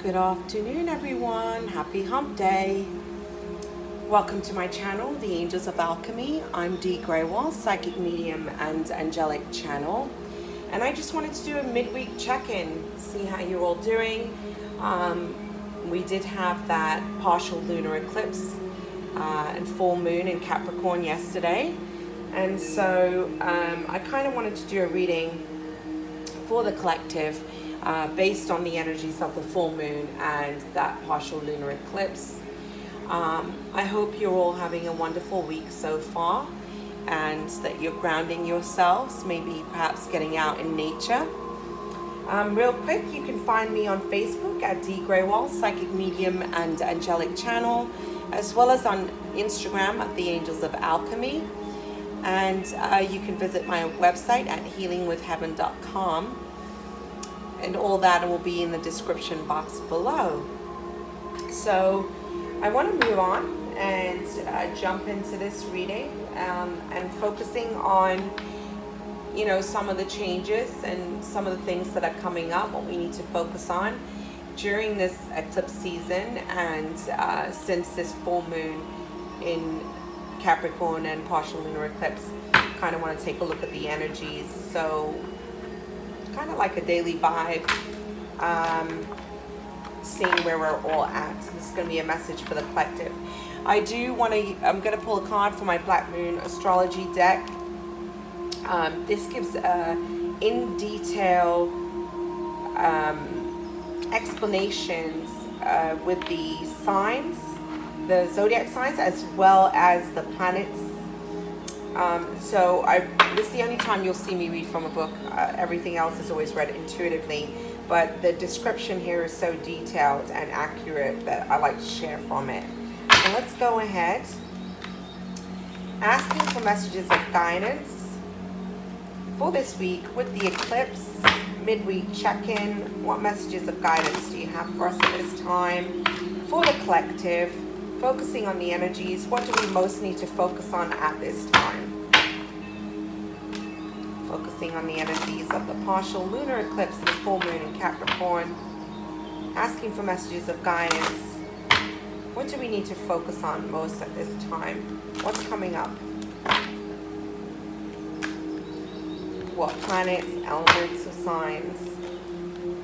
Good afternoon, everyone. Happy hump day. Welcome to my channel, the Angels of Alchemy. I'm Dee Grewal, psychic medium and angelic channel. And I just wanted to do a midweek check-in, see how you're all doing. We did have that partial lunar eclipse and full moon in Capricorn yesterday. And so I kind of wanted to do a reading for the collective based on the energies of the full moon and that partial lunar eclipse. I hope you're all having a wonderful week so far and that you're grounding yourselves, maybe perhaps getting out in nature. Real quick, you can find me on Facebook at Dee Grewal, psychic medium and angelic channel, as well as on Instagram at the Angels of Alchemy. And you can visit my website at healingwithheaven.com. And all that will be in the description box below. So I want to move on and jump into this reading and focusing on, you know, some of the changes and some of the things that are coming up, what we need to focus on during this eclipse season and since this full moon in Capricorn and partial lunar eclipse. Kind of want to take a look at the energies. So kind of like a daily vibe, seeing where we're all at. So this is going to be a message for the collective. I'm going to pull a card for my Black Moon astrology deck. This gives in detail explanations with the signs, the zodiac signs, as well as the planets. This is the only time you'll see me read from a book. Everything else is always read intuitively, but the description here is so detailed and accurate that I like to share from it. So let's go ahead. Asking for messages of guidance for this week with the eclipse, midweek check-in. What messages of guidance do you have for us at this time? For the collective, focusing on the energies, what do we most need to focus on at this time? Focusing on the energies of the partial lunar eclipse and the full moon in Capricorn. Asking for messages of guidance. What do we need to focus on most at this time? What's coming up? What planets, elements, or signs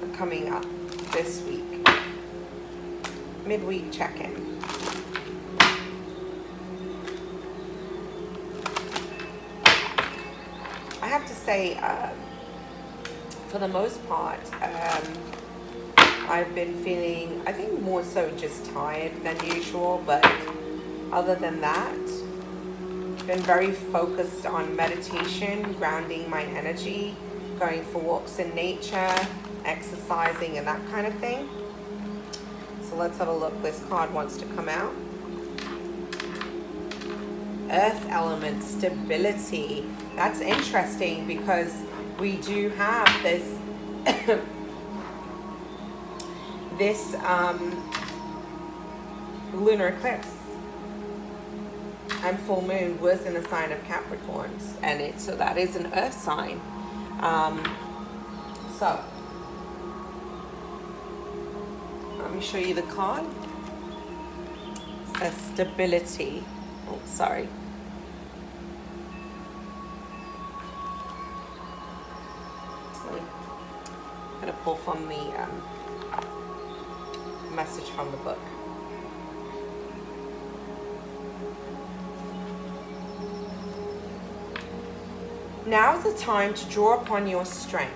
are coming up this week? Midweek check-in. I have to say, for the most part, I've been feeling, I think, more so just tired than usual, but other than that, been very focused on meditation, grounding my energy, going for walks in nature, exercising, and that kind of thing. So let's have a look. This card wants to come out. Earth element, stability. That's interesting because we do have this this lunar eclipse and full moon was in the sign of Capricorn, and so that is an earth sign. So let me show you the card. It says stability. Oh, sorry. I'm going to pull from the message from the book. Now is the time to draw upon your strength.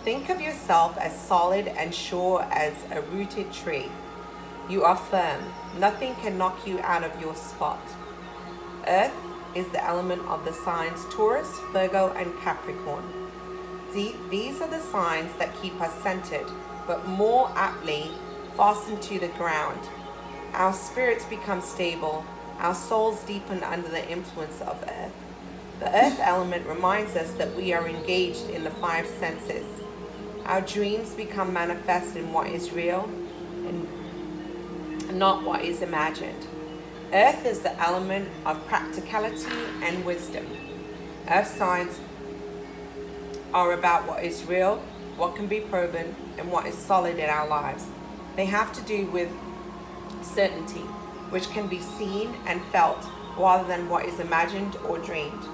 Think of yourself as solid and sure as a rooted tree. You are firm. Nothing can knock you out of your spot. Earth is the element of the signs Taurus, Virgo, and Capricorn. These are the signs that keep us centered, but more aptly fastened to the ground. Our spirits become stable. Our souls deepen under the influence of Earth. The Earth element reminds us that we are engaged in the five senses. Our dreams become manifest in what is real and not what is imagined. Earth is the element of practicality and wisdom. Earth signs are about what is real, what can be proven, and what is solid in our lives. They have to do with certainty, which can be seen and felt rather than what is imagined or dreamed.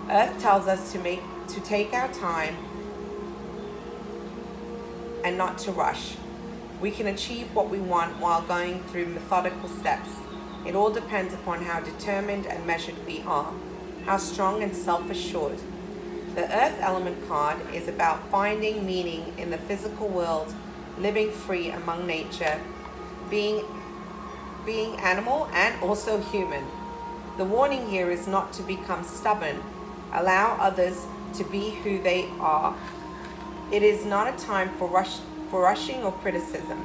Earth tells us to take our time and not to rush. We can achieve what we want while going through methodical steps. It all depends upon how determined and measured we are, how strong and self-assured. The Earth Element card is about finding meaning in the physical world, living free among nature, being animal and also human. The warning here is not to become stubborn. Allow others to be who they are. It is not a time for rushing or criticism.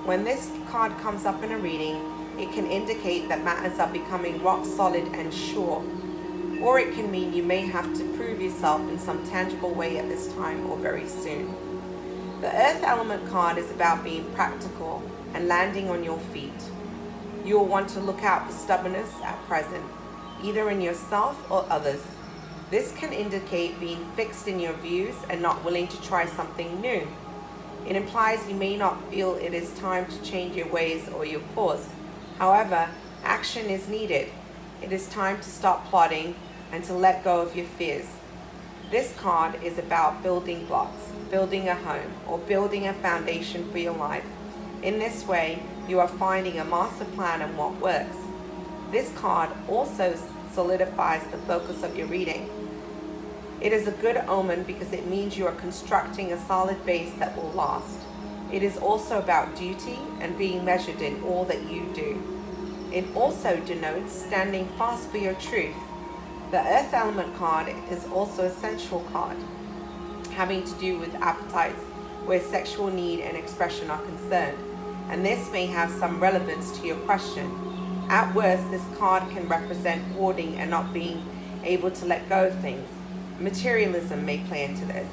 When this card comes up in a reading, it can indicate that matters are becoming rock solid and sure, or it can mean you may have to prove yourself in some tangible way at this time or very soon. The Earth Element card is about being practical and landing on your feet. You will want to look out for stubbornness at present, either in yourself or others. This can indicate being fixed in your views and not willing to try something new. It implies you may not feel it is time to change your ways or your course. However, action is needed. It is time to stop plotting and to let go of your fears. This card is about building blocks, building a home, or building a foundation for your life. In this way, you are finding a master plan and what works. This card also solidifies the focus of your reading. It is a good omen because it means you are constructing a solid base that will last. It is also about duty and being measured in all that you do. It also denotes standing fast for your truth. The Earth Element card is also a sensual card, having to do with appetites where sexual need and expression are concerned, and this may have some relevance to your question. At worst, this card can represent hoarding and not being able to let go of things. Materialism may play into this.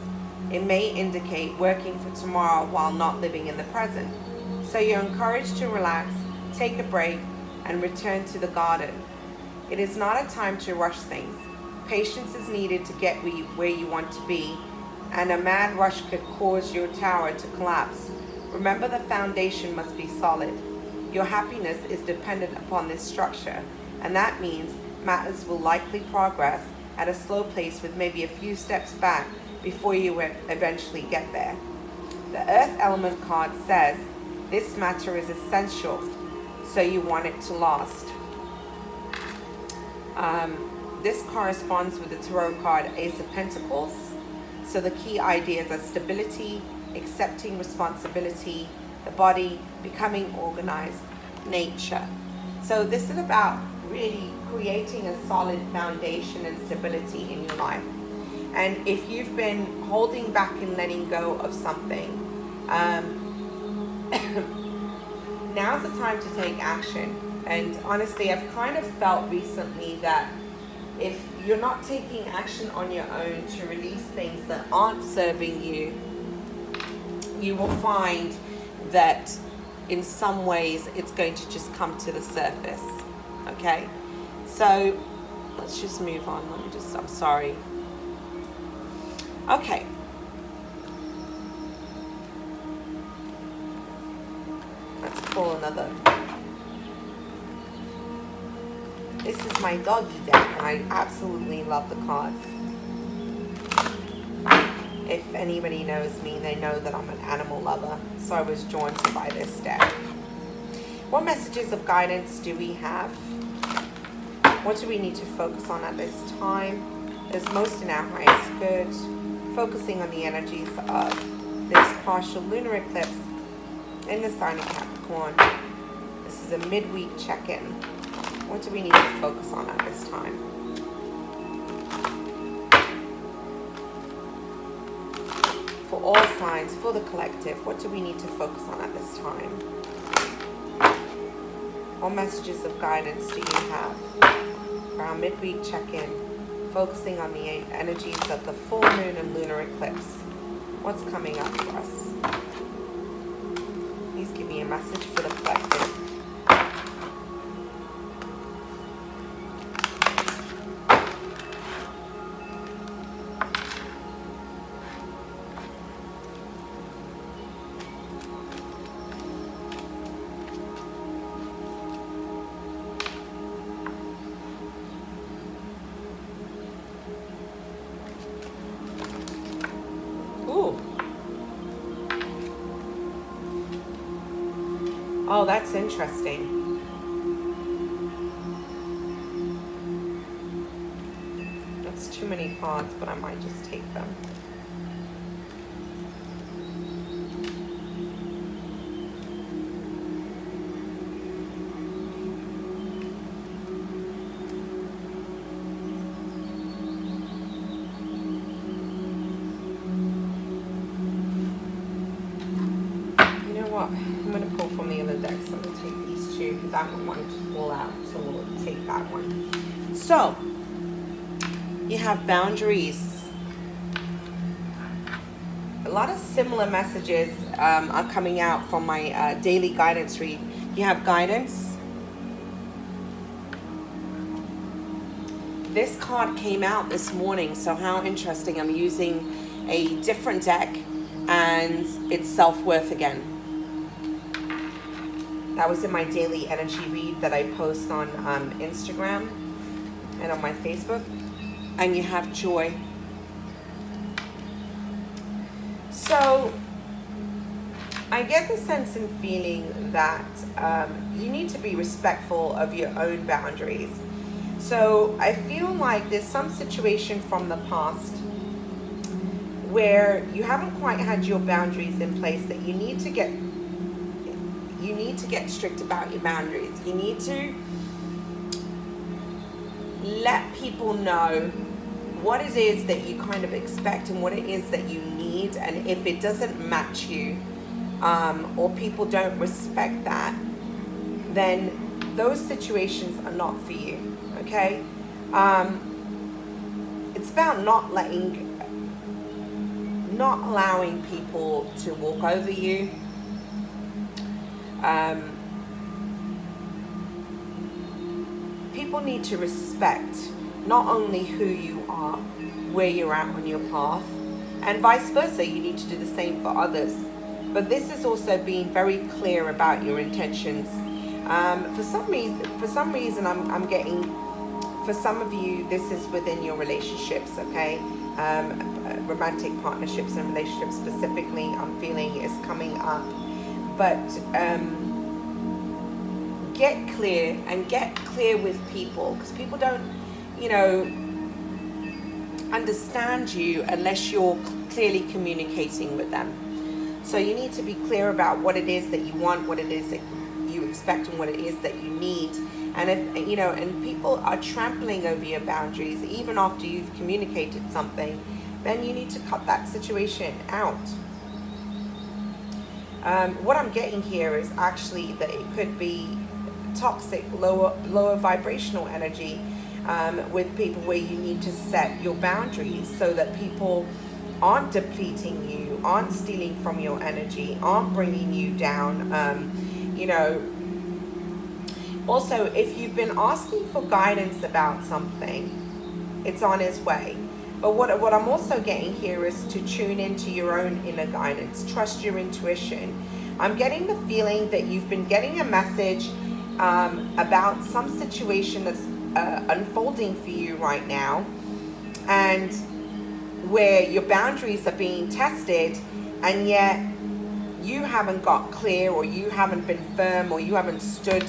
It may indicate working for tomorrow while not living in the present. So you're encouraged to relax, take a break, and return to the garden. It is not a time to rush things. Patience is needed to get where you want to be, and a mad rush could cause your tower to collapse. Remember, the foundation must be solid. Your happiness is dependent upon this structure, and that means matters will likely progress at a slow pace with maybe a few steps back before you eventually get there. The Earth Element card says this matter is essential, so you want it to last. This corresponds with the Tarot card Ace of Pentacles. So the key ideas are stability, accepting responsibility, the body, becoming organized, nature. So this is about really creating a solid foundation and stability in your life. And if you've been holding back and letting go of something, now's the time to take action. And honestly, I've kind of felt recently that if you're not taking action on your own to release things that aren't serving you, you will find that in some ways it's going to just come to the surface. Okay, so let's just move on. I'm sorry. Okay. Let's pull another. This is my doggy deck, and I absolutely love the cards. If anybody knows me, they know that I'm an animal lover, so I was drawn to by this deck. What messages of guidance do we have? What do we need to focus on at this time? There's most in our highest good. Focusing on the energies of this partial lunar eclipse in the sign of Capricorn. This is a midweek check-in. What do we need to focus on at this time? For all signs, for the collective, what do we need to focus on at this time? What messages of guidance do you have for our midweek check-in, focusing on the energies of the full moon and lunar eclipse? What's coming up for us? Please give me a message for the collective. Oh, that's interesting. That's too many cards, but I might just take them. I'm going to pull from the other deck, so I'm going to take these two, because that one wanted to fall out, so we'll take that one. So, you have boundaries. A lot of similar messages are coming out from my daily guidance read. You have guidance. This card came out this morning, so how interesting. I'm using a different deck, and it's self-worth again. That was in my daily energy read that I post on Instagram and on my Facebook. And you have joy. So I get the sense and feeling that you need to be respectful of your own boundaries. So I feel like there's some situation from the past where you haven't quite had your boundaries in place, that you need to get strict about your boundaries. You need to let people know what it is that you kind of expect and what it is that you need. And if it doesn't match you, or people don't respect that, then those situations are not for you, okay? It's about not allowing people to walk over you. People need to respect not only who you are, where you're at on your path, and vice versa. You need to do the same for others. But this is also being very clear about your intentions. For some reason, I'm getting, for some of you, this is within your relationships, okay? Romantic partnerships and relationships specifically, I'm feeling is coming up. But get clear with people, because people don't, understand you unless you're clearly communicating with them. So you need to be clear about what it is that you want, what it is that you expect, and what it is that you need. And if and people are trampling over your boundaries even after you've communicated something, then you need to cut that situation out. What I'm getting here is actually that it could be toxic, lower vibrational energy with people, where you need to set your boundaries so that people aren't depleting you, aren't stealing from your energy, aren't bringing you down. Also, if you've been asking for guidance about something, it's on its way. But what I'm also getting here is to tune into your own inner guidance. Trust your intuition. I'm getting the feeling that you've been getting a message about some situation that's unfolding for you right now, and where your boundaries are being tested, and yet you haven't got clear, or you haven't been firm, or you haven't stood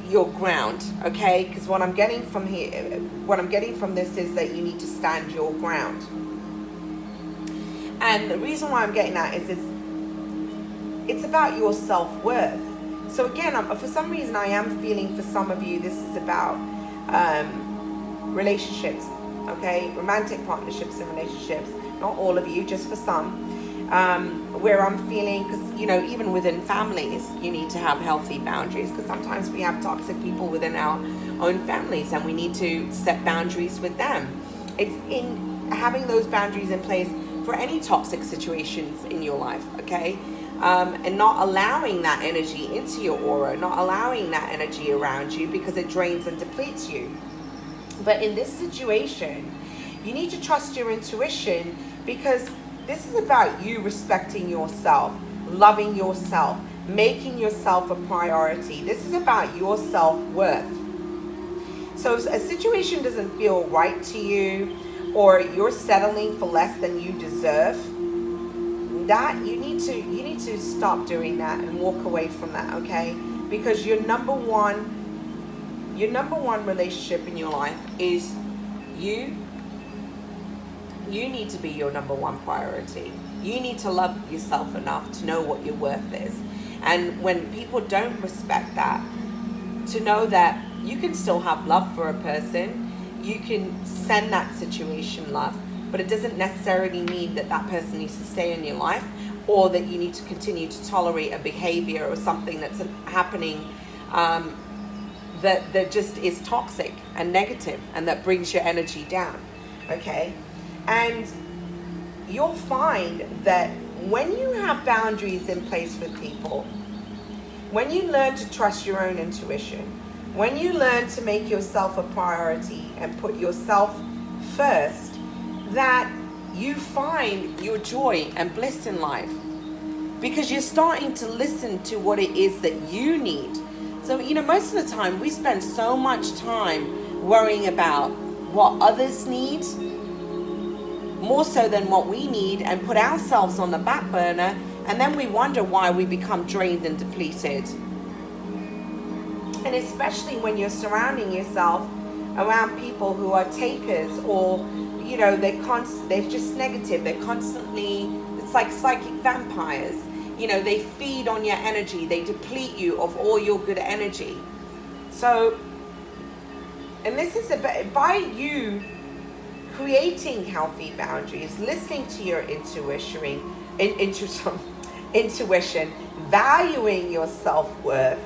your ground, okay? Because what I'm getting from this is that you need to stand your ground. And the reason why I'm getting that is it's about your self-worth. So again, for some reason, I am feeling for some of you, this is about relationships, okay? Romantic partnerships and relationships. Not all of you, just for some. Where I'm feeling, because even within families, you need to have healthy boundaries, because sometimes we have toxic people within our own families, and we need to set boundaries with them. It's in having those boundaries in place for any toxic situations in your life, okay? And not allowing that energy into your aura, not allowing that energy around you, because it drains and depletes you. But in this situation, you need to trust your intuition, because this is about you respecting yourself, loving yourself, making yourself a priority. This is about your self-worth. So if a situation doesn't feel right to you, or you're settling for less than you deserve, that you need to stop doing that and walk away from that, okay? Because your number one relationship in your life is you. You need to be your number one priority. You need to love yourself enough to know what your worth is. And when people don't respect that, to know that you can still have love for a person, you can send that situation love, but it doesn't necessarily mean that that person needs to stay in your life, or that you need to continue to tolerate a behavior or something that's happening that just is toxic and negative and that brings your energy down, okay? And you'll find that when you have boundaries in place with people, when you learn to trust your own intuition, when you learn to make yourself a priority and put yourself first, that you find your joy and bliss in life, because you're starting to listen to what it is that you need. So, most of the time we spend so much time worrying about what others need, more so than what we need, and put ourselves on the back burner, and then we wonder why we become drained and depleted. And especially when you're surrounding yourself around people who are takers, or they're just negative. They're constantly, it's like psychic vampires. They feed on your energy. They deplete you of all your good energy. So, and this is by you creating healthy boundaries, listening to your intuition, valuing your self-worth.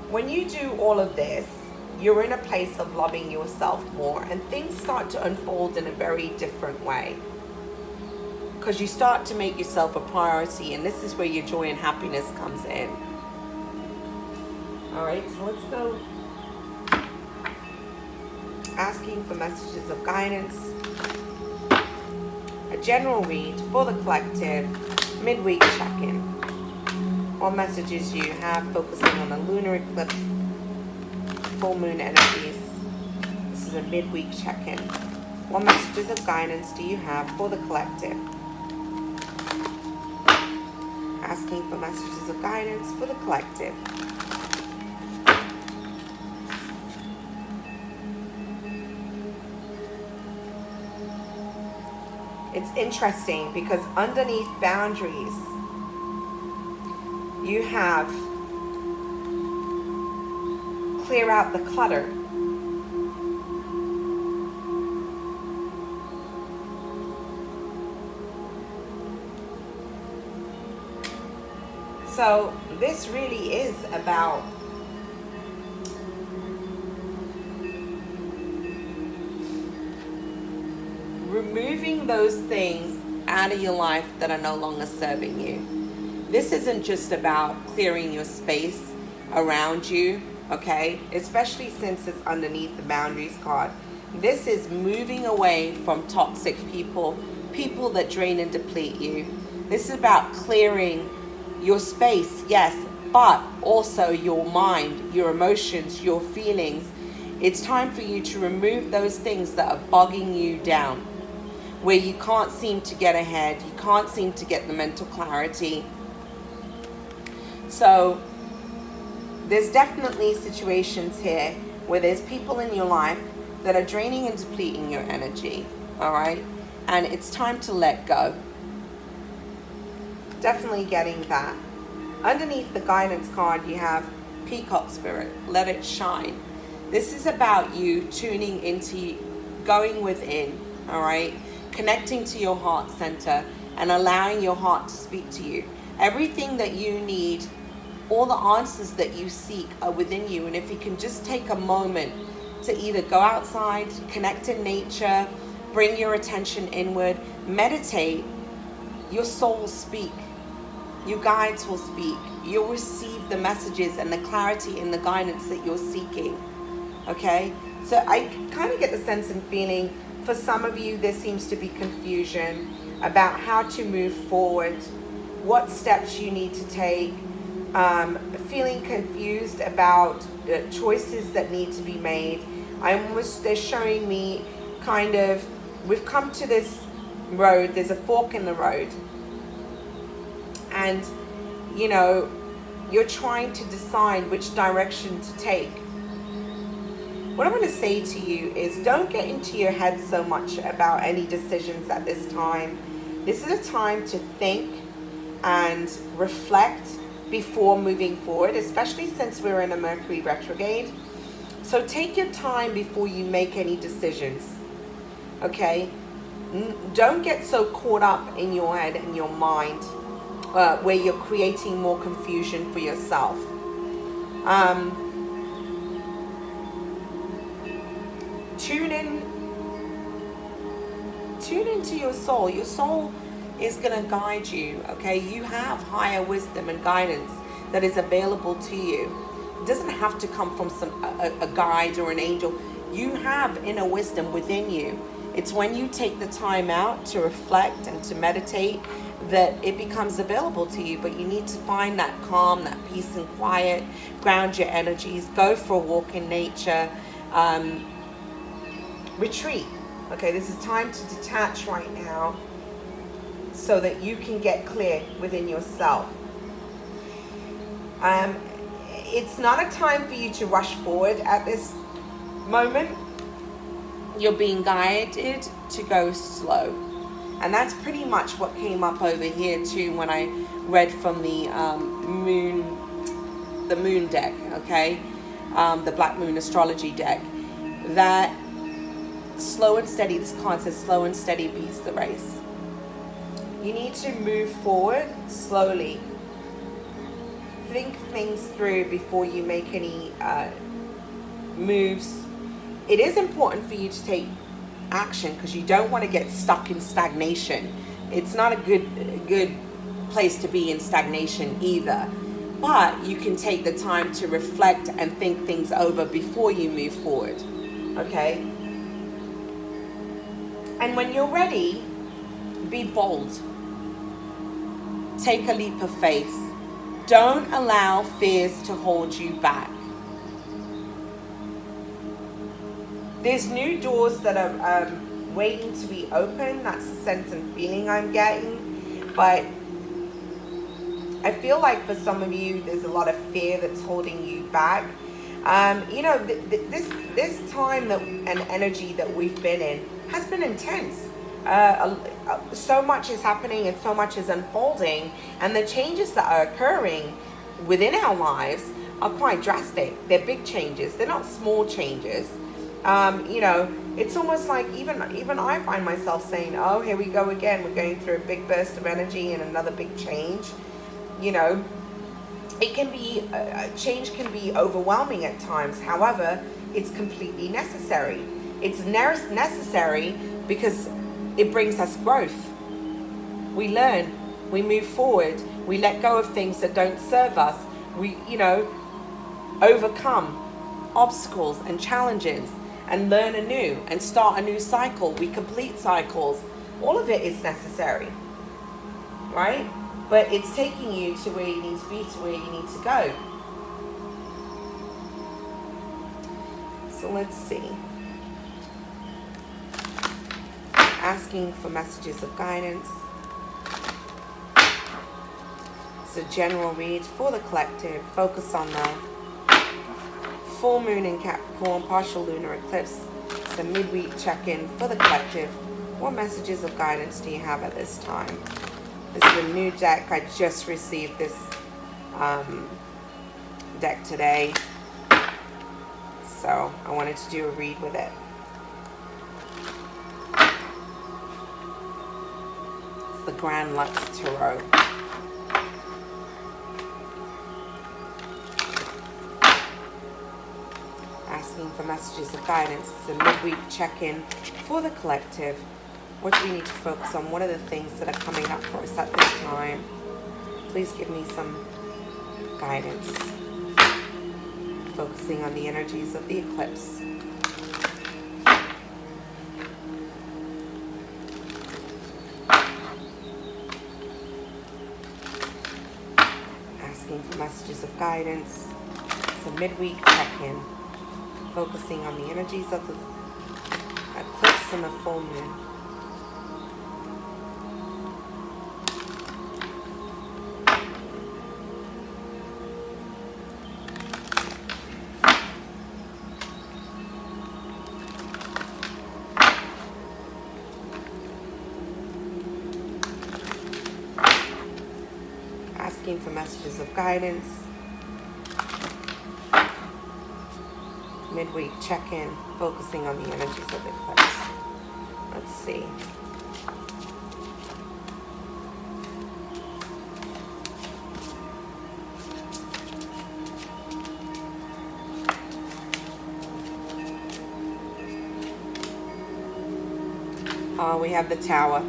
When you do all of this, you're in a place of loving yourself more, and things start to unfold in a very different way, because you start to make yourself a priority, and this is where your joy and happiness comes in. All right, so let's go asking for messages of guidance. A general read for the collective, midweek check-in. What messages you have focusing on the lunar eclipse, full moon energies. This is a midweek check-in. What messages of guidance do you have for the collective? Asking for messages of guidance for the collective. It's interesting because underneath boundaries, you have clear out the clutter. So this really is about removing those things out of your life that are no longer serving you. This isn't just about clearing your space around you, okay? Especially since it's underneath the boundaries card. This is moving away from toxic people, people that drain and deplete you. This is about clearing your space, yes, but also your mind, your emotions, your feelings. It's time for you to remove those things that are bogging you down, where you can't seem to get ahead, you can't seem to get the mental clarity. So there's definitely situations here where there's people in your life that are draining and depleting your energy, all right? And it's time to let go. Definitely getting that. Underneath the guidance card, you have Peacock Spirit, let it shine. This is about you tuning into, going within, all right? Connecting to your heart center and allowing your heart to speak to you. Everything that you need, all the answers that you seek are within you. And if you can just take a moment to either go outside, connect in nature, bring your attention inward, meditate, your soul will speak. Your guides will speak. You'll receive the messages and the clarity and the guidance that you're seeking. Okay? So I kind of get the sense and feeling, for some of you, there seems to be confusion about how to move forward, what steps you need to take, feeling confused about choices that need to be made. They're showing me kind of, we've come to this road, there's a fork in the road, and you know, you're trying to decide which direction to take. What I'm going to say to you is, don't get into your head so much about any decisions at this time. This is a time to think and reflect before moving forward, especially since we're in a Mercury retrograde. So take your time before you make any decisions, okay? Don't get so caught up in your head and your mind where you're creating more confusion for yourself. Tune into your soul. Your soul is going to guide you, okay? You have higher wisdom and guidance that is available to you. It doesn't have to come from a guide or an angel. You have inner wisdom within you. It's when you take the time out to reflect and to meditate that it becomes available to you. But you need to find that calm, that peace and quiet, ground your energies, go for a walk in nature, retreat. Okay, this is time to detach right now so that you can get clear within yourself. It's not a time for you to rush forward at this moment. You're being guided to go slow. And that's pretty much what came up over here too when I read from the moon deck, okay? The Black Moon astrology deck. That slow and steady, this card says slow and steady beats the race. You need to move forward slowly. Think things through before you make any moves. It is important for you to take action because you don't want to get stuck in stagnation. It's not a good place to be in stagnation either. But you can take the time to reflect and think things over before you move forward. Okay? And when you're ready, be bold. Take a leap of faith. Don't allow fears to hold you back. There's new doors that are waiting to be open. That's the sense and feeling I'm getting. But I feel like for some of you, there's a lot of fear that's holding you back. You know, this time and energy that we've been in has been intense. So much is happening and so much is unfolding, and the changes that are occurring within our lives are quite drastic. They're big changes. They're not small changes. You know, it's almost like even I find myself saying, oh, here we go again. We're going through a big burst of energy and another big change. You know, it can be, change can be overwhelming at times. However, it's completely necessary. It's necessary because it brings us growth. We learn, we move forward, we let go of things that don't serve us. We, you know, overcome obstacles and challenges and learn anew and start a new cycle. We complete cycles. All of it is necessary, right? But it's taking you to where you need to be, to where you need to go. So let's see. Asking for messages of guidance. It's a general read for the collective. Focus on the full moon in Capricorn, partial lunar eclipse. It's a midweek check-in for the collective. What messages of guidance do you have at this time? This is a new deck. I just received this deck today, so I wanted to do a read with it. It's the Grand Lux Tarot. Asking for messages of guidance. It's a midweek check-in for the collective. What do we need to focus on? What are the things that are coming up for us at this time? Please give me some guidance. Focusing on the energies of the eclipse. Asking for messages of guidance. It's a midweek check-in. Focusing on the energies of the eclipse and the full moon. asking for messages of guidance. Midweek check-in, focusing on the energies of Eclipse. Let's see. Oh, we have the Tower.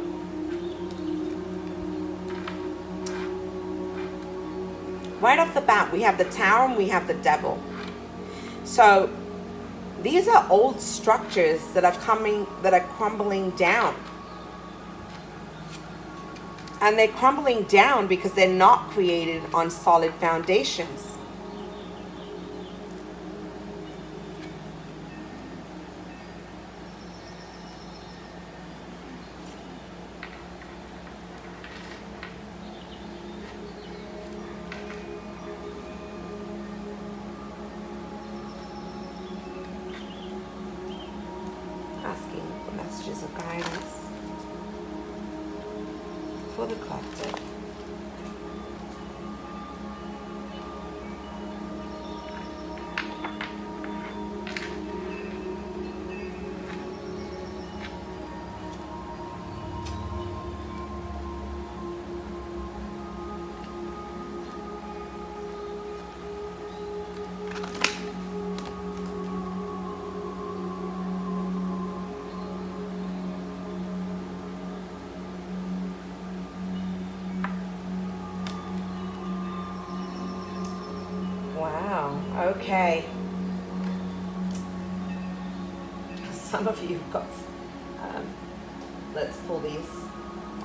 Right off the bat, we have the Tower and we have the Devil. So these are old structures that are crumbling down. And they're crumbling down because they're not created on solid foundations. Asking for messages of guidance for the collective. Wow, okay. Some of you have got, let's pull these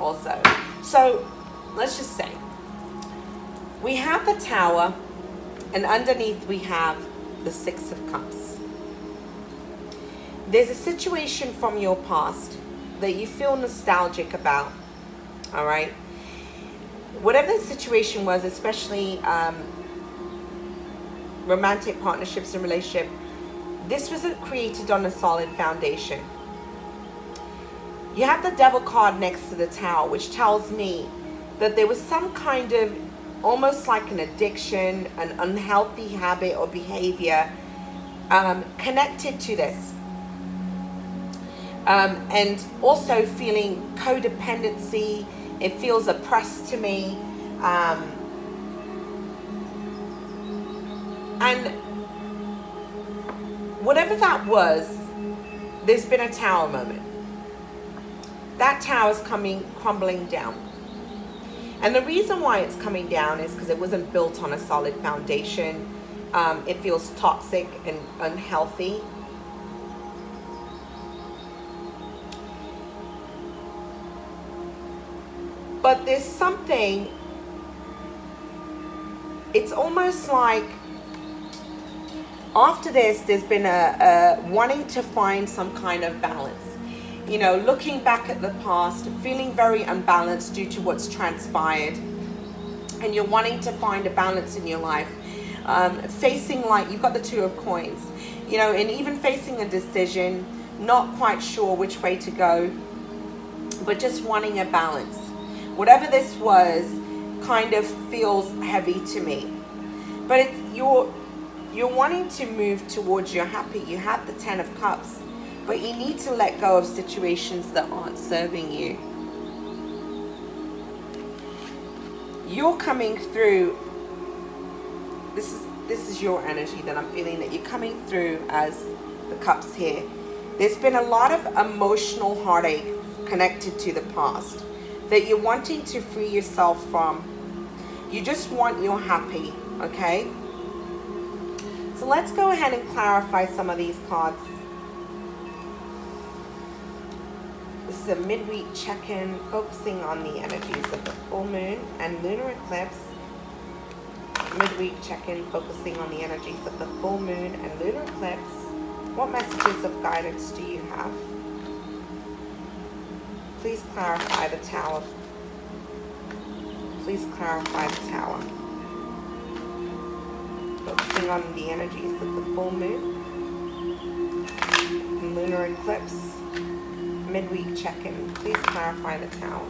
also. So, let's just say, we have the Tower, and underneath we have the Six of Cups. There's a situation from your past that you feel nostalgic about, all right? Whatever the situation was, especially romantic partnerships and relationship, this wasn't created on a solid foundation. You have the Devil card next to the Tower, which tells me that there was some kind of almost like an addiction, an unhealthy habit or behavior connected to this. And also feeling codependency. It feels oppressed to me. And whatever that was, there's been a Tower moment. That Tower's crumbling down. And the reason why it's coming down is because it wasn't built on a solid foundation. It feels toxic and unhealthy. But there's something, it's almost like after this, there's been a wanting to find some kind of balance. You know, looking back at the past, feeling very unbalanced due to what's transpired. And you're wanting to find a balance in your life. Facing, like, you've got the Two of Coins. You know, and even facing a decision, not quite sure which way to go. But just wanting a balance. Whatever this was, kind of feels heavy to me. But it's, you're wanting to move towards your happy. You have the Ten of Cups, but you need to let go of situations that aren't serving you. You're coming through, this is your energy that I'm feeling, that you're coming through as the Cups here. There's been a lot of emotional heartache connected to the past that you're wanting to free yourself from. You just want your happy, okay? So let's go ahead and clarify some of these cards. This is a midweek check-in focusing on the energies of the full moon and lunar eclipse. Midweek check-in focusing on the energies of the full moon and lunar eclipse. What messages of guidance do you have? Please clarify the Tower. Please clarify the Tower. Focusing on the energies of the full moon and lunar eclipse. Midweek check-in. Please clarify the Tower.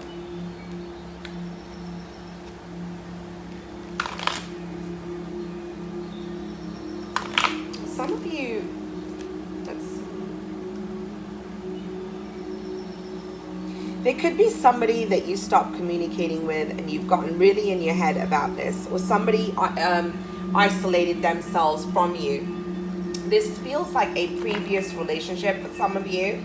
some of you, there could be somebody that you stopped communicating with and you've gotten really in your head about this, or somebody isolated themselves from you. This feels like a previous relationship for some of you.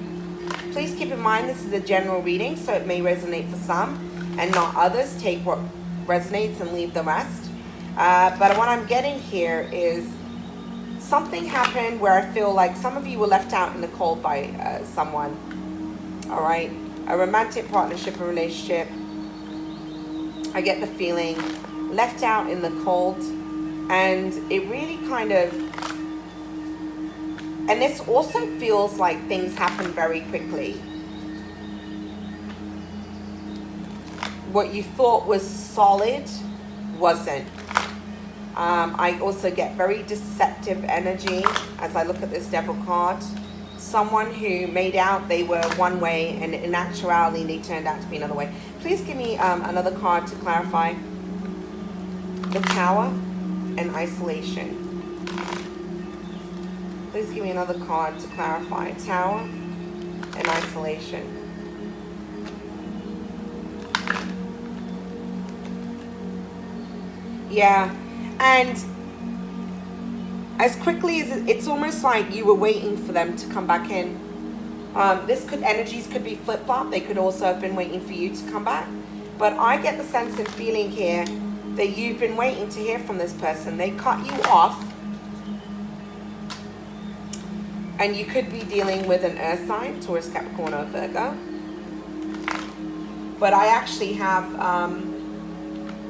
Please keep in mind this is a general reading, so it may resonate for some and not others. Take what resonates and leave the rest. But what I'm getting here is something happened where I feel like some of you were left out in the cold by someone. All right, a romantic partnership, a relationship. I get the feeling left out in the cold, and it really kind of, and this also feels like things happen very quickly. What you thought was solid wasn't. I also get very deceptive energy as I look at this devil card. Someone who made out they were one way and in actuality they turned out to be another way. Please give me another card to clarify. The Tower and Isolation. Please give me another card to clarify. Tower and Isolation. Yeah, and as quickly as it's almost like you were waiting for them to come back in. Energies could be flip-flop. They could also have been waiting for you to come back. But I get the sense and feeling here that you've been waiting to hear from this person. They cut you off. And you could be dealing with an earth sign, Taurus, Capricorn, or Virgo. But I actually have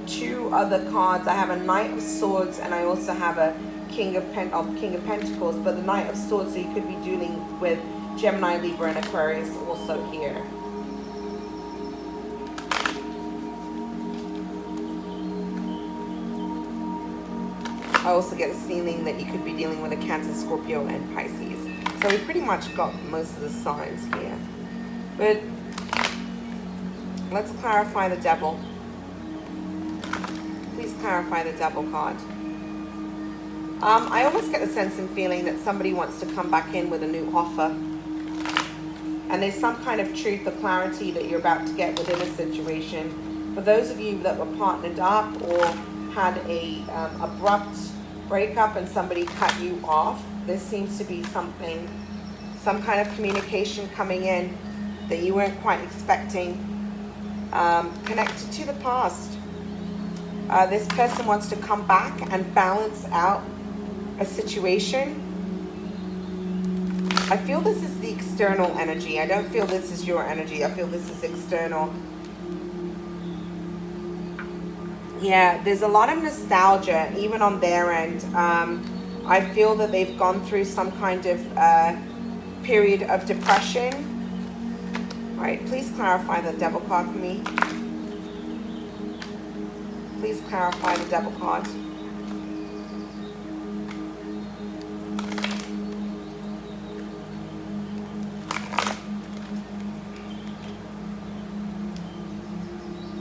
two other cards. I have a Knight of Swords and I also have a King of Pentacles. But the Knight of Swords, so you could be dealing with Gemini, Libra, and Aquarius also here. I also get a feeling that you could be dealing with a Cancer, Scorpio, and Pisces. So we pretty much got most of the signs here. But let's clarify the Devil. Please clarify the Devil card. I almost get the sense and feeling that somebody wants to come back in with a new offer. And there's some kind of truth or clarity that you're about to get within a situation. For those of you that were partnered up or had a abrupt breakup and somebody cut you off, there seems to be some kind of communication coming in that you weren't quite expecting, connected to the past. This person wants to come back and balance out a situation. I feel this is the external energy. I don't feel this is your energy. I feel this is external. Yeah, there's a lot of nostalgia, even on their end. I feel that they've gone through some kind of period of depression. All right, please clarify the Devil card for me. Please clarify the Devil card.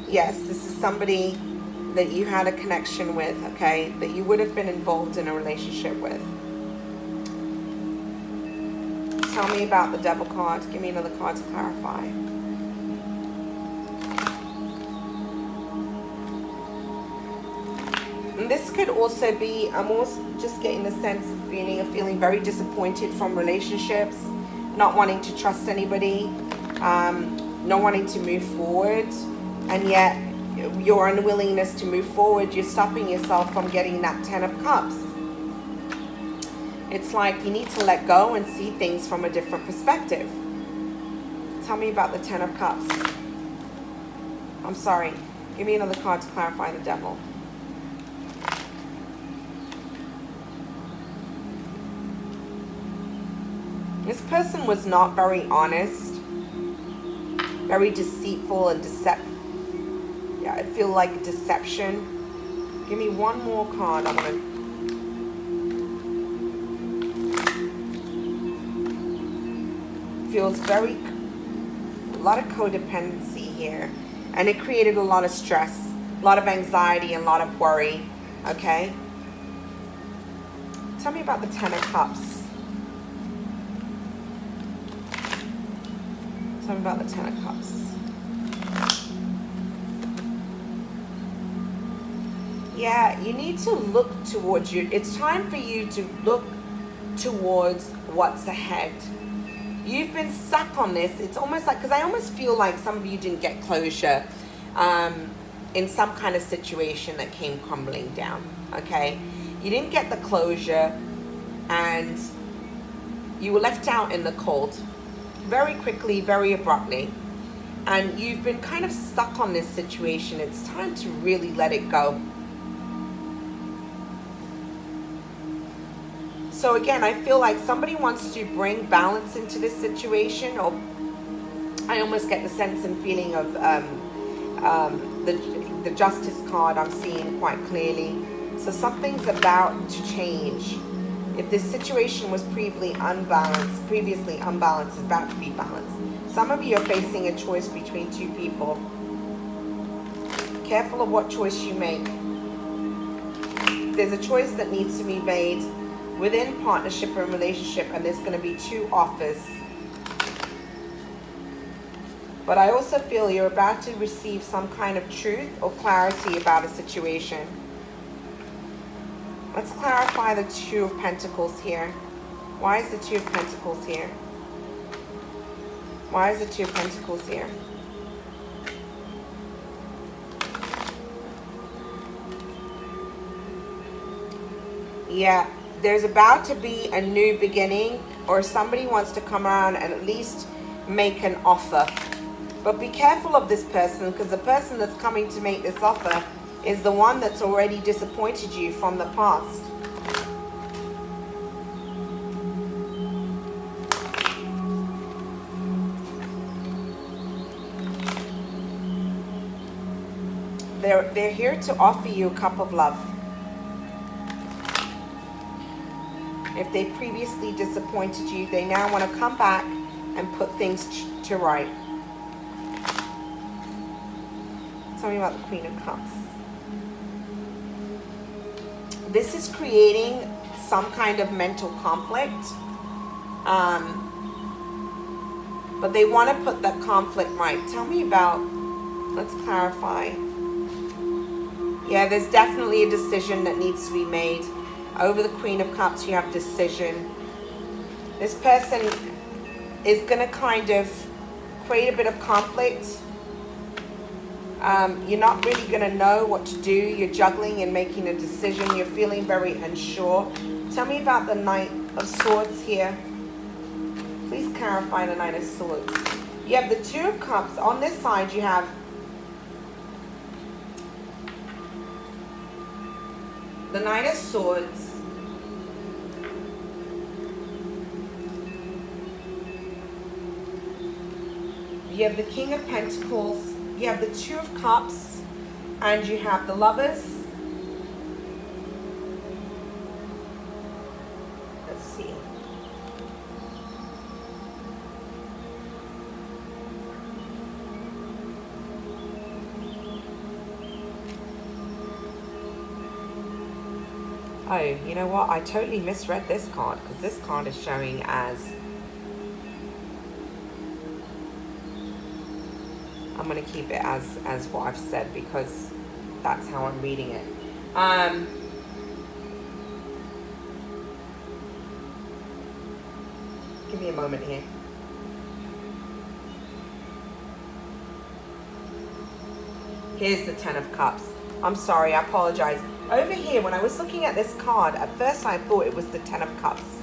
Yes, this is somebody that you had a connection with, okay, that you would have been involved in a relationship with. Tell me about the Devil card. Give me another card to clarify. And this could also be, I'm also just getting the sense of feeling very disappointed from relationships, not wanting to trust anybody, not wanting to move forward, and yet your unwillingness to move forward, you're stopping yourself from getting that 10 of Cups. It's like you need to let go and see things from a different perspective. Tell me about the 10 of Cups. I'm sorry. Give me another card to clarify the Devil. This person was not very honest, very deceitful and deceptive. Yeah, I feel like deception. Give me one more card. I'm going to... Feels very... A lot of codependency here. And it created a lot of stress, a lot of anxiety, and a lot of worry. Okay? Tell me about the Ten of Cups. Tell me about the Ten of Cups. Yeah, you need to look towards you. It's time for you to look towards what's ahead. You've been stuck on this. It's almost like, because I almost feel like some of you didn't get closure in some kind of situation that came crumbling down, okay? You didn't get the closure and you were left out in the cold very quickly, very abruptly. And you've been kind of stuck on this situation. It's time to really let it go. So again, I feel like somebody wants to bring balance into this situation, or I almost get the sense and feeling of the Justice card I'm seeing quite clearly. So something's about to change. If this situation was previously unbalanced, it's about to be balanced. Some of you are facing a choice between two people. Careful of what choice you make. There's a choice that needs to be made within partnership and relationship, and there's going to be two offers. But I also feel you're about to receive some kind of truth or clarity about a situation. Let's clarify the Two of Pentacles here. Why is the Two of Pentacles here? Why is the Two of Pentacles here? Yeah, there's about to be a new beginning, or somebody wants to come around and at least make an offer. But be careful of this person, because the person that's coming to make this offer is the one that's already disappointed you from the past. They're here to offer you a cup of love. If they previously disappointed you, they now want to come back and put things to right. Tell me about the Queen of Cups. This is creating some kind of mental conflict. But they want to put that conflict right. Tell me about, let's clarify. Yeah, there's definitely a decision that needs to be made. Over the Queen of Cups, you have decision. This person is going to kind of create a bit of conflict. You're not really going to know what to do. You're juggling and making a decision. You're feeling very unsure. Tell me about the Knight of Swords here. Please clarify the Knight of Swords. You have the Two of Cups. On this side, you have the Knight of Swords. You have the King of Pentacles. You have the Two of Cups. And you have the Lovers. Let's see. Oh, you know what? I totally misread this card, because this card is showing as, I'm going to keep it as what I've said, because that's how I'm reading it. Give me a moment here. Here's the Ten of Cups. I'm sorry, I apologize. Over here, when I was looking at this card, at first I thought it was the Ten of Cups.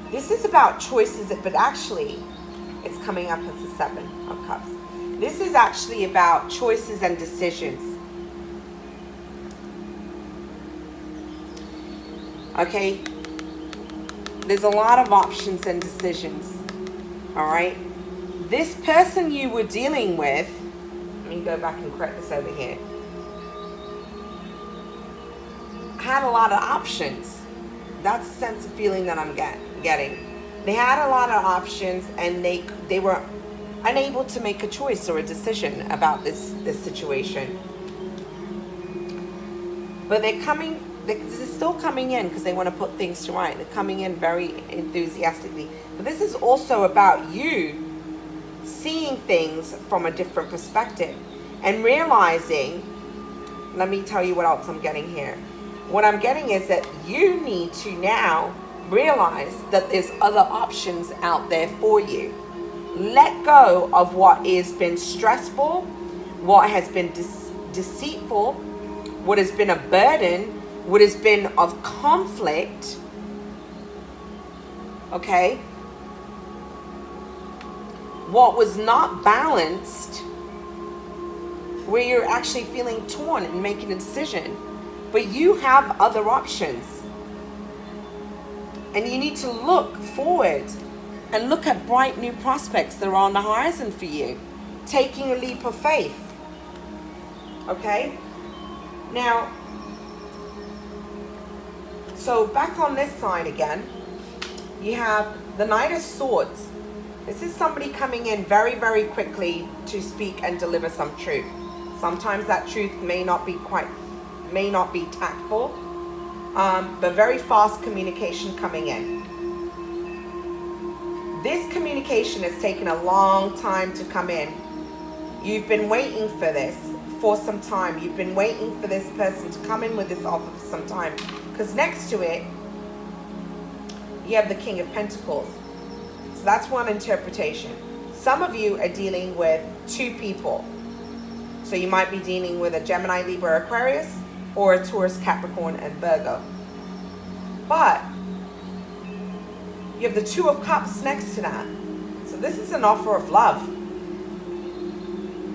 This is about choices, but actually, it's coming up as the Seven of Cups. This is actually about choices and decisions. Okay? There's a lot of options and decisions. All right? This person you were dealing with, let me go back and correct this over here, had a lot of options. That's the sense of feeling that I'm getting. They had a lot of options, and they were unable to make a choice or a decision about this situation. But they're coming this is still coming in because they want to put things to right. They're coming in very enthusiastically. But this is also about you seeing things from a different perspective and realizing, let me tell you what else I'm getting here. What I'm getting is that you need to now realize that there's other options out there for you. Let go of what has been stressful, what has been deceitful, what has been a burden, what has been of conflict, okay? What was not balanced, where you're actually feeling torn and making a decision. But you have other options. And you need to look forward and look at bright new prospects that are on the horizon for you. Taking a leap of faith. Okay? Now, so back on this side again, you have the Knight of Swords. This is somebody coming in very, very quickly to speak and deliver some truth. Sometimes that truth may not be tactful, but very fast communication coming in. This communication has taken a long time to come in. You've been waiting for this for some time. You've been waiting for this person to come in with this offer for some time. Because next to it, you have the King of Pentacles. So that's one interpretation. Some of you are dealing with two people. So you might be dealing with a Gemini, Libra, Aquarius, or a Taurus, Capricorn, and Virgo. But you have the Two of Cups next to that. So this is an offer of love.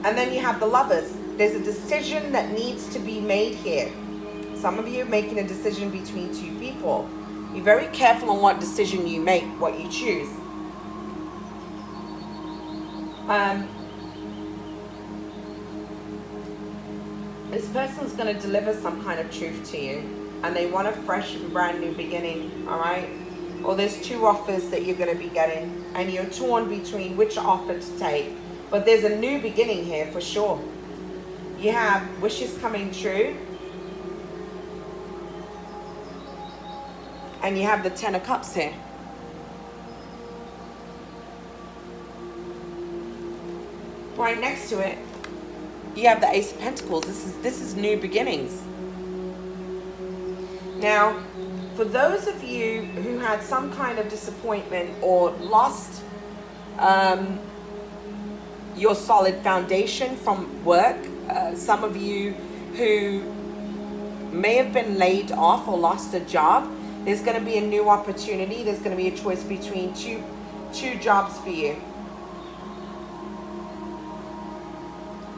And then you have the Lovers. There's a decision that needs to be made here. Some of you are making a decision between two people. Be very careful on what decision you make, what you choose. This person's going to deliver some kind of truth to you, and they want a fresh and brand new beginning, all right? Or there's two offers that you're going to be getting, and you're torn between which offer to take. But there's a new beginning here for sure. You have wishes coming true, and you have the Ten of Cups here. Right next to it, you have the Ace of Pentacles. This is new beginnings. Now, for those of you who had some kind of disappointment or lost your solid foundation from work, some of you who may have been laid off or lost a job, there's going to be a new opportunity. There's going to be a choice between two jobs for you.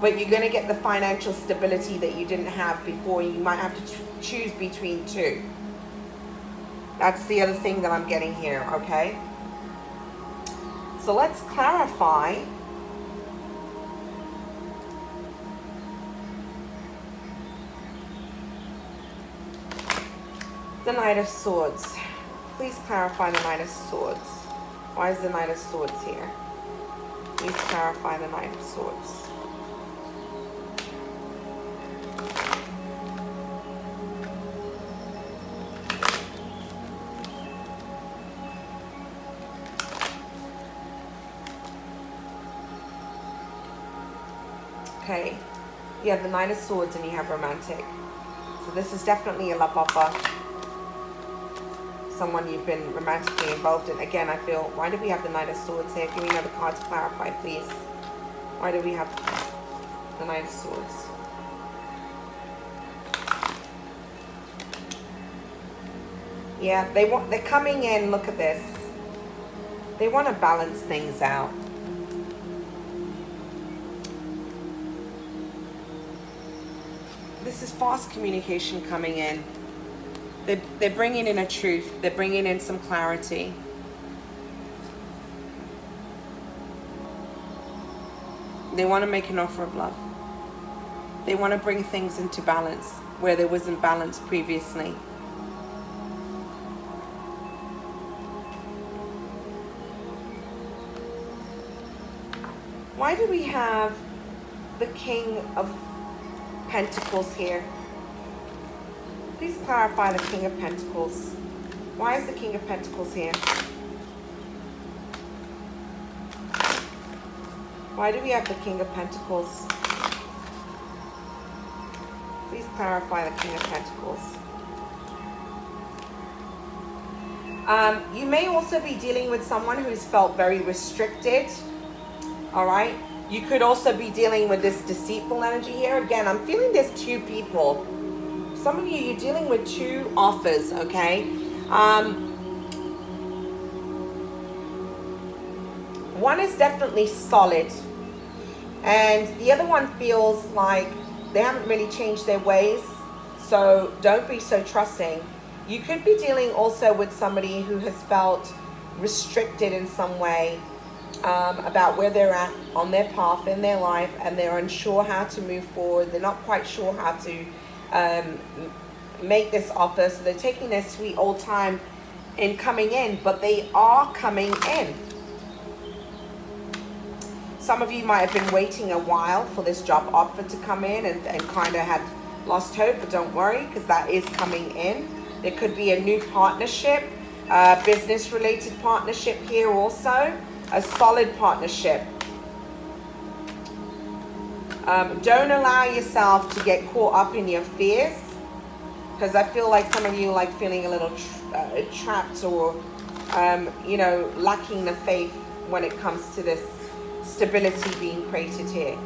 But you're going to get the financial stability that you didn't have before. You might have to choose between two. That's the other thing that I'm getting here, okay? So let's clarify. The Knight of Swords. Please clarify the Knight of Swords. Why is the Knight of Swords here? Please clarify the Knight of Swords. Okay, you have the Knight of Swords and you have Romantic. So this is definitely a love offer. Someone you've been romantically involved in. Again, I feel, why do we have the Knight of Swords here? Give me another card to clarify, please. Why do we have the Knight of Swords? Yeah, they're coming in, look at this. They want to balance things out. This is fast communication coming in. They're bringing in a truth. They're bringing in some clarity. They want to make an offer of love. They want to bring things into balance where there wasn't balance previously. Why do we have the King of Pentacles here? Please clarify the King of Pentacles. Why is the King of Pentacles here? Why do we have the King of Pentacles? Please clarify the King of Pentacles. You may also be dealing with someone who's felt very restricted. All right. You could also be dealing with this deceitful energy here. Again, I'm feeling there's two people. Some of you, you're dealing with two offers, okay? One is definitely solid. And the other one feels like they haven't really changed their ways. So don't be so trusting. You could be dealing also with somebody who has felt restricted in some way about where they're at on their path in their life, and they're unsure how to move forward. They're not quite sure how to make this offer. So they're taking their sweet old time in coming in, but they are coming in. Some of you might have been waiting a while for this job offer to come in and kind of had lost hope, but don't worry, because that is coming in. There could be a new partnership, business-related partnership here also, a solid partnership. Don't allow yourself to get caught up in your fears, because I feel like some of you like feeling a little trapped or, you know, lacking the faith when it comes to this stability being created here.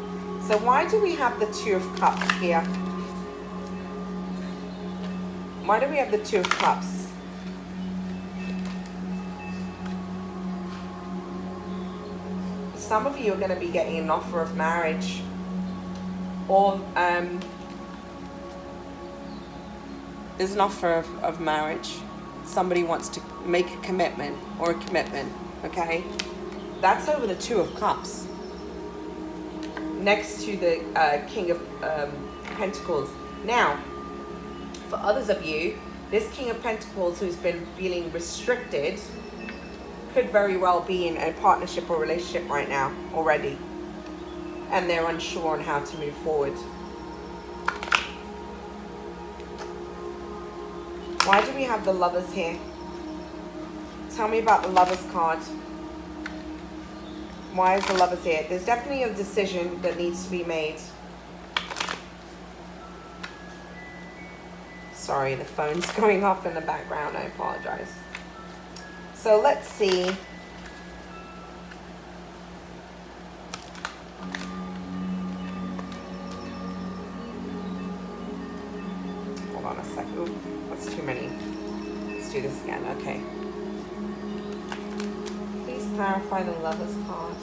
So why do we have the Two of Cups here? Why do we have the Two of Cups? Some of you are going to be getting an offer of marriage, or there's an offer of marriage. Somebody wants to make a commitment or a commitment, okay? That's over the Two of Cups. Next to the King of Pentacles. Now, for others of you, this King of Pentacles who's been feeling restricted could very well be in a partnership or relationship right now already. And they're unsure on how to move forward. Why do we have the Lovers here? Tell me about the Lovers card. Why is the Lovers here? There's definitely a decision that needs to be made. Sorry, the phone's going off in the background. I apologize. So let's see. Hold on a second. Ooh, that's too many. Let's do this again. Okay. Please clarify the Lovers card.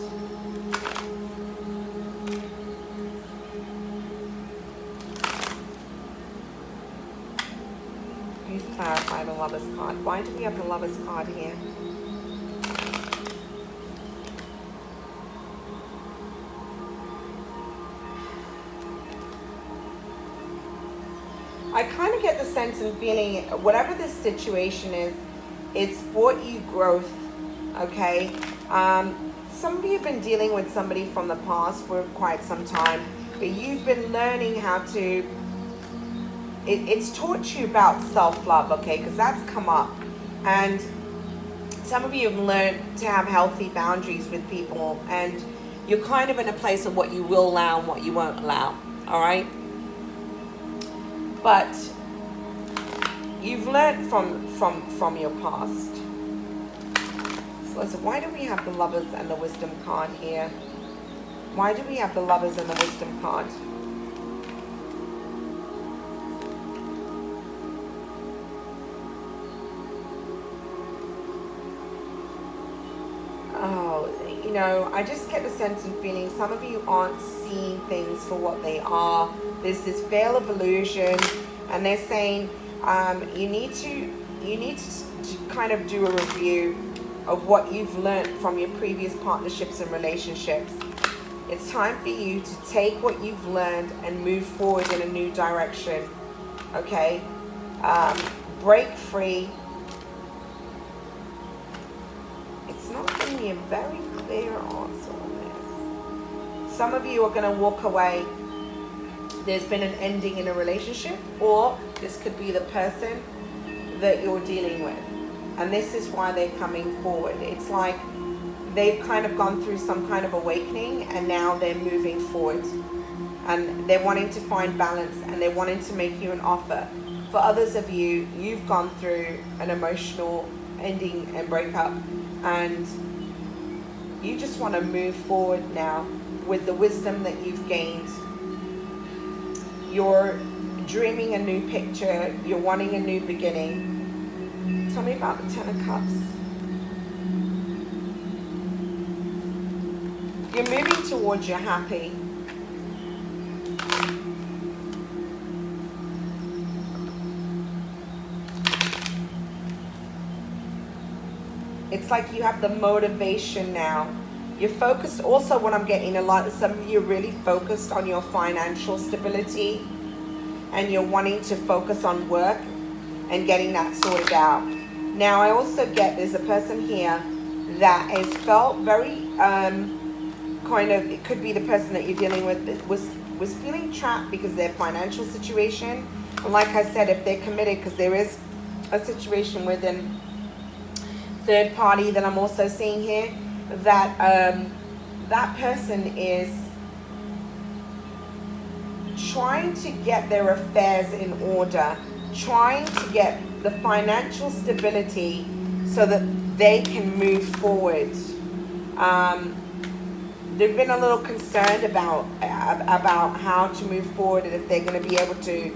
Please clarify the Lovers card. Why do we have the Lovers card here? I kind of get the sense and feeling, whatever this situation is, it's brought you growth, okay? Some of you have been dealing with somebody from the past for quite some time, but you've been learning how to, it's taught you about self-love, okay? Because that's come up. And some of you have learned to have healthy boundaries with people, and you're kind of in a place of what you will allow and what you won't allow, all right? But you've learned from your past. So listen, why do we have the Lovers and the Wisdom card here? Why do we have the Lovers and the Wisdom card? Oh, you know, I just get the sense and feeling some of you aren't seeing things for what they are. There's this veil of illusion, and they're saying you need to kind of do a review of what you've learned from your previous partnerships and relationships. It's time for you to take what you've learned and move forward in a new direction, okay? Break free. It's not giving me a very clear answer on this. Some of you are going to walk away there's been an ending in a relationship, or this could be the person that you're dealing with. And this is why they're coming forward. It's like they've kind of gone through some kind of awakening, and now they're moving forward. And they're wanting to find balance, and they're wanting to make you an offer. For others of you, you've gone through an emotional ending and breakup, and you just want to move forward now with the wisdom that you've gained. You're dreaming a new picture. You're wanting a new beginning. Tell me about the 10 of Cups. You're moving towards your happy. It's like you have the motivation now. You're focused. Also, what I'm getting a lot, some of you are really focused on your financial stability, and you're wanting to focus on work and getting that sorted out. Now, I also get there's a person here that has felt very kind of, it could be the person that you're dealing with was feeling trapped because of their financial situation. And like I said, if they're committed, because there is a situation within third party that I'm also seeing here, that that person is trying to get their affairs in order, trying to get the financial stability so that they can move forward. They've been a little concerned about how to move forward and if they're going to be able to,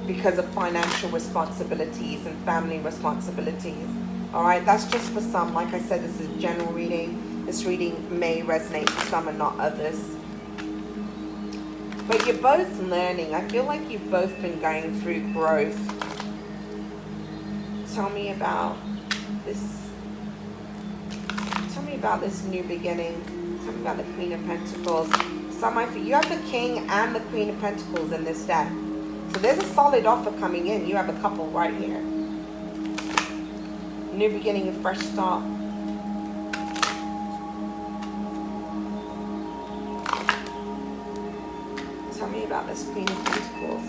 because of financial responsibilities and family responsibilities. All right, that's just for some. Like I said, this is a general reading. This reading may resonate for some and not others. But you're both learning. I feel like you've both been going through growth. Tell me about this. Tell me about this new beginning. Tell me about the Queen of Pentacles. You have the King and the Queen of Pentacles in this deck. So there's a solid offer coming in. You have a couple right here. New beginning, a fresh start. Tell me about this Queen of Pentacles.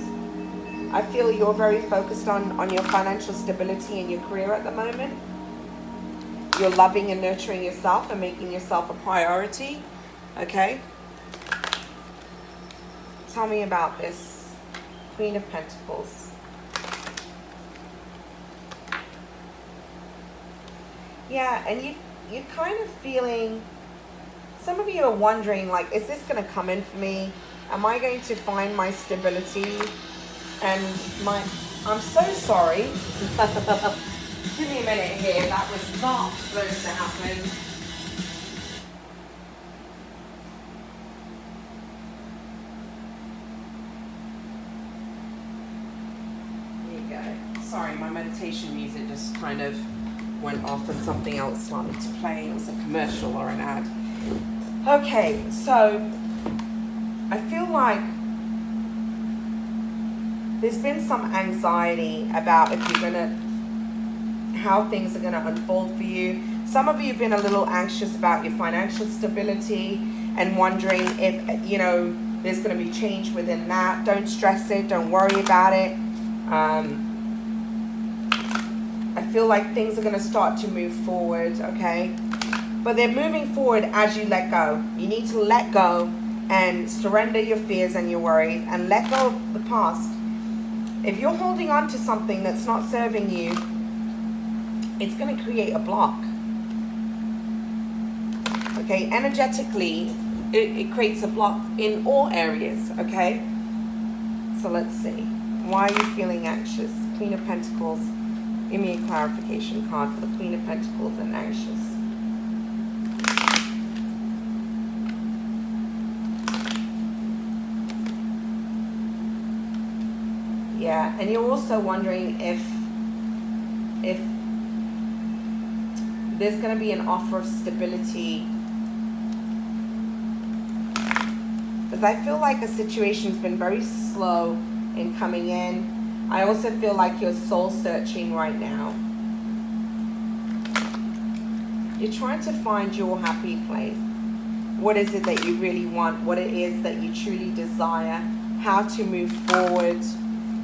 I feel you're very focused on your financial stability in your career at the moment. You're loving and nurturing yourself and making yourself a priority. Okay? Tell me about this Queen of Pentacles. Yeah, and you're kind of feeling, some of you are wondering, like, is this going to come in for me? Am I going to find my stability? And I'm so sorry. Give me a minute here. That was not supposed to happen. There you go. Sorry, my meditation music just kind of went off and something else started to play. It was a commercial or an ad. Okay, so I feel like there's been some anxiety about if you're how things are gonna unfold for you. Some of you have been a little anxious about your financial stability and wondering if, there's gonna be change within that. Don't stress it, don't worry about it. I feel like things are going to start to move forward, okay? But they're moving forward as you let go. You need to let go and surrender your fears and your worries and let go of the past. If you're holding on to something that's not serving you, it's going to create a block. Okay, energetically, it creates a block in all areas, okay? So let's see. Why are you feeling anxious? Queen of Pentacles. Give me a clarification card for the Queen of Pentacles and anxious. Yeah, and you're also wondering if there's going to be an offer of stability. Because I feel like a situation's been very slow in coming in. I also feel like you're soul searching right now. You're trying to find your happy place. What is it that you really want? What it is that you truly desire? How to move forward?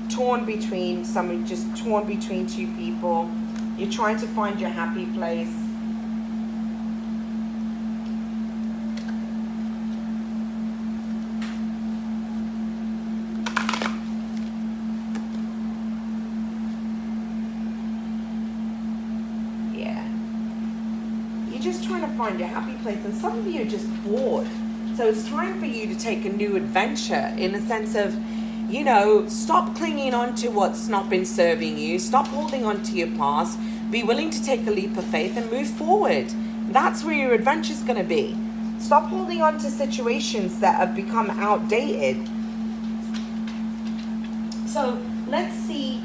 Torn between just torn between two people. You're trying to find your happy place. Just trying to find your happy place, and some of you are just bored, so it's time for you to take a new adventure, in a sense of, you know, stop clinging on to what's not been serving you, stop holding on to your past, be willing to take a leap of faith and move forward. That's where your adventure is going to be. Stop holding on to situations that have become outdated. So let's see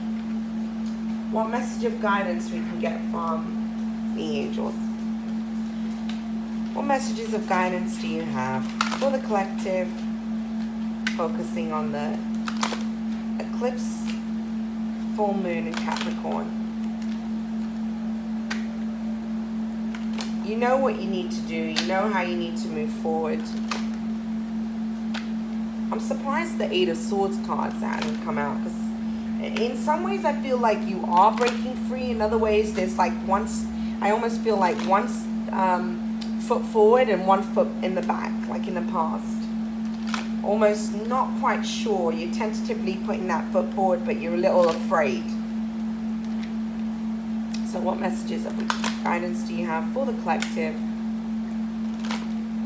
what message of guidance we can get from the angels. What messages of guidance do you have for the collective, focusing on the eclipse, full moon in Capricorn? You know what you need to do. You know how you need to move forward. I'm surprised the Eight of Swords cards hadn't come out, because in some ways I feel like you are breaking free. In other ways, there's like I almost feel like once foot forward and one foot in the back, like in the past. Almost not quite sure. You're tentatively putting that foot forward, but you're a little afraid. So what messages of guidance do you have for the collective?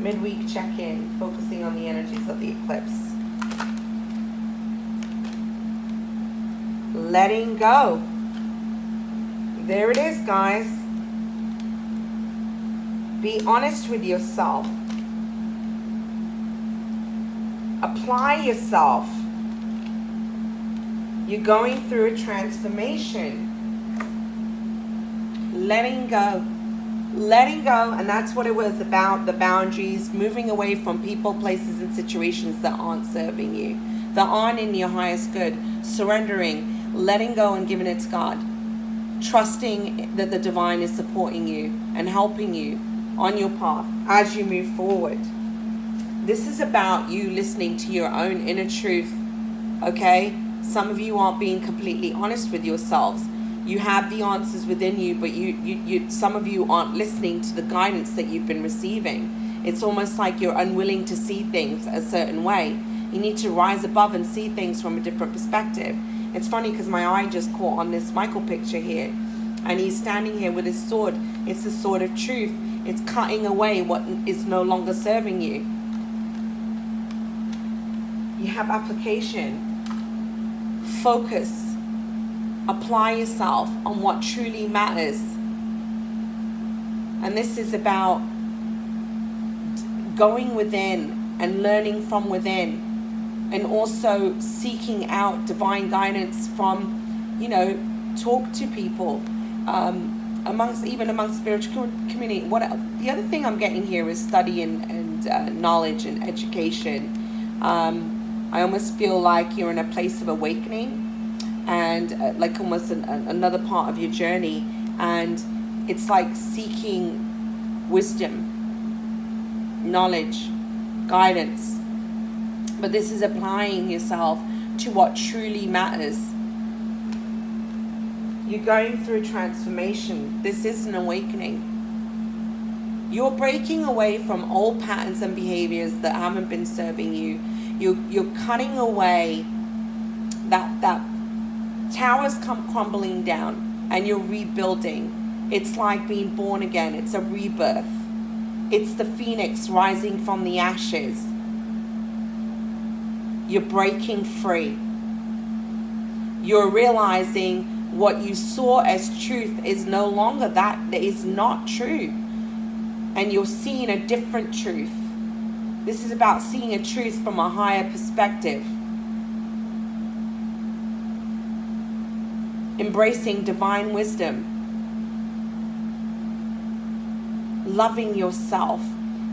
Midweek check-in, focusing on the energies of the eclipse. Letting go. There it is, guys. Be honest with yourself. Apply yourself. You're going through a transformation. Letting go. Letting go, and that's what it was about, the boundaries, moving away from people, places, and situations that aren't serving you, that aren't in your highest good. Surrendering, letting go and giving it to God. Trusting that the divine is supporting you and helping you on your path as you move forward. This is about you listening to your own inner truth, okay? Some of you aren't being completely honest with yourselves. You have the answers within you, but some of you aren't listening to the guidance that you've been receiving. It's almost like you're unwilling to see things a certain way. You need to rise above and see things from a different perspective. It's funny because my eye just caught on this Michael picture here, and he's standing here with his sword. It's the sword of truth. It's cutting away what is no longer serving you. You have application. Focus. Apply yourself on what truly matters. And this is about going within and learning from within, and also seeking out divine guidance from, you know, talk to people, amongst spiritual community. The other thing I'm getting here is study and knowledge and education. I almost feel like you're in a place of awakening, and like almost another part of your journey, and it's like seeking wisdom, knowledge, guidance, but this is applying yourself to what truly matters. You're going through transformation. This is an awakening. You're breaking away from old patterns and behaviors that haven't been serving you. You're cutting away that towers come crumbling down, and you're rebuilding. It's like being born again. It's a rebirth. It's the phoenix rising from the ashes. You're breaking free. You're realizing what you saw as truth is no longer that is not true. And you're seeing a different truth. This is about seeing a truth from a higher perspective. Embracing divine wisdom. Loving yourself.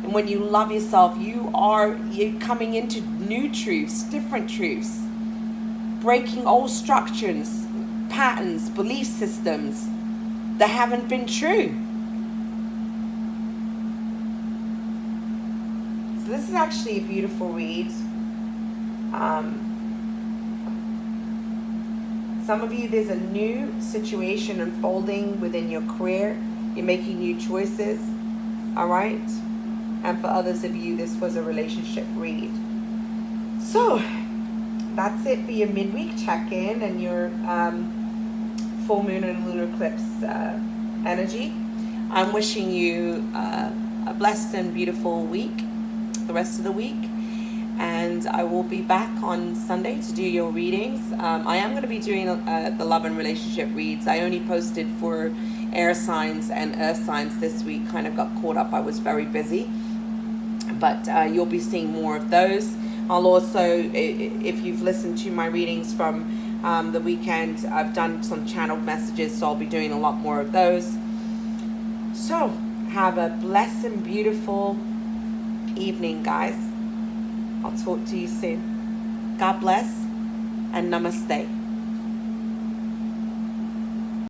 And when you love yourself, you're coming into new truths, different truths. Breaking old structures, patterns, belief systems that haven't been true. So this is actually a beautiful read. Some of you, there's a new situation unfolding within your career. You're making new choices, all right? And for others of you, this was a relationship read. So that's it for your midweek check-in and your full moon and lunar eclipse energy. I'm wishing you a blessed and beautiful week, the rest of the week. And I will be back on Sunday to do your readings. I am going to be doing the love and relationship reads. I only posted for air signs and earth signs this week. Kind of got caught up. I was very busy. But you'll be seeing more of those. I'll also, if you've listened to my readings from the weekend, I've done some channeled messages, so I'll be doing a lot more of those. So have a blessed and beautiful evening, guys. I'll talk to you soon. God bless and namaste.